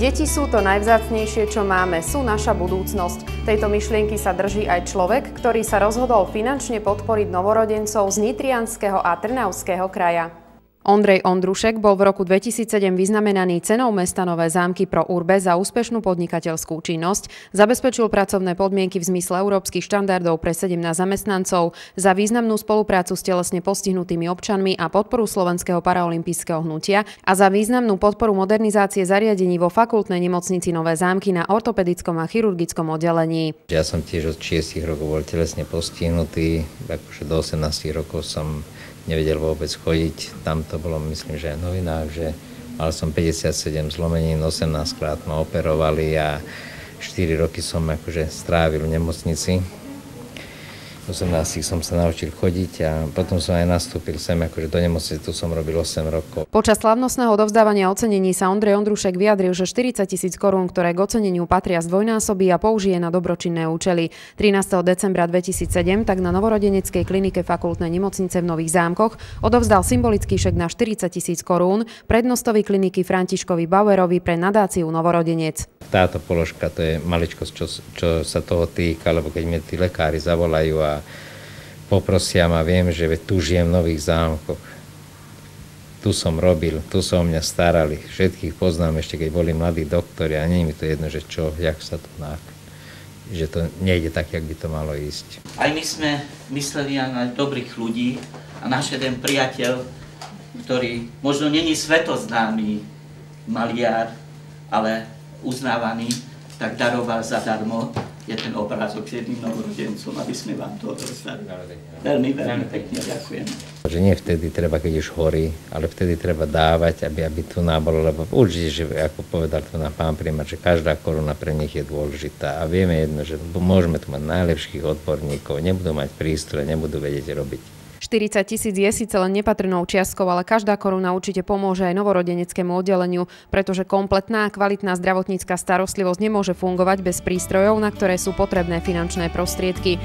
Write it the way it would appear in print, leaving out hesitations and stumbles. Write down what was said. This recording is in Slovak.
Deti sú to najvzácnejšie, čo máme, sú naša budúcnosť. Tejto myšlienky sa drží aj človek, ktorý sa rozhodol finančne podporiť novorodencov z Nitrianskeho a Trnavského kraja. Ondrej Ondrušek bol v roku 2007 vyznamenaný cenou mesta Nové Zámky pro Urbe za úspešnú podnikateľskú činnosť, zabezpečil pracovné podmienky v zmysle európskych štandardov pre 17 zamestnancov, za významnú spoluprácu s telesne postihnutými občanmi a podporu Slovenského paraolympijského hnutia a za významnú podporu modernizácie zariadení vo fakultnej nemocnici Nové Zámky na ortopedickom a chirurgickom oddelení. Ja som tiež od 6 rokov bol telesne postihnutý, akože do 18 rokov som nevedel vôbec chodiť. Tam to bolo, myslím, že aj v novinách, že mal som 57 zlomenín, 18 krát ma operovali a 4 roky som akože strávil v nemocnici. V 18 som sa naučil chodiť a potom som aj nastúpil sem akože do nemocnice, tu som robil 8 rokov. Počas slávnostného odovzdávania ocenení sa Ondrej Ondrušek vyjadril, že 40 000 korún, ktoré k oceneniu patria, zdvojnásobí a použije na dobročinné účely. 13. decembra 2007 tak na novorodeneckej klinike fakultnej nemocnice v Nových Zámkoch odovzdal symbolický šek na 40 000 korún prednostovi kliniky Františkovi Bauerovi pre nadáciu Novorodenec. Táto položka, to je maličkosť, čo sa toho týka, lebo keď mi tí lekári zavolajú a poprosia ma, viem, že tu žijem v Nových Zámkoch. Tu som robil, tu sa o mňa starali. Všetkých poznám ešte, keď boli mladí doktori a nie je mi to jedno, že čo, jak sa to že to nejde tak, jak by to malo ísť. Aj my sme mysleli na dobrých ľudí a náš jeden priateľ, ktorý možno není svetoznámy maliar, ale uznávaný, tak daroval zadarmo jeden obrázok s jedným novorodencom, aby sme vám to odovzdali. Veľmi pekne ďakujem. Že nie vtedy treba, keď už horí, ale vtedy treba dávať, aby tu nábolo, lebo určite, že ako povedal tu na pán primár, že každá koruna pre nich je dôležitá a vieme jedno, že môžeme tu mať najlepších odborníkov, nebudú mať prístroje, nebudú vedieť robiť. 40 000 je síce len nepatrnou čiastkou, ale každá koruna určite pomôže aj novorodeneckému oddeleniu, pretože kompletná a kvalitná zdravotnícka starostlivosť nemôže fungovať bez prístrojov, na ktoré sú potrebné finančné prostriedky.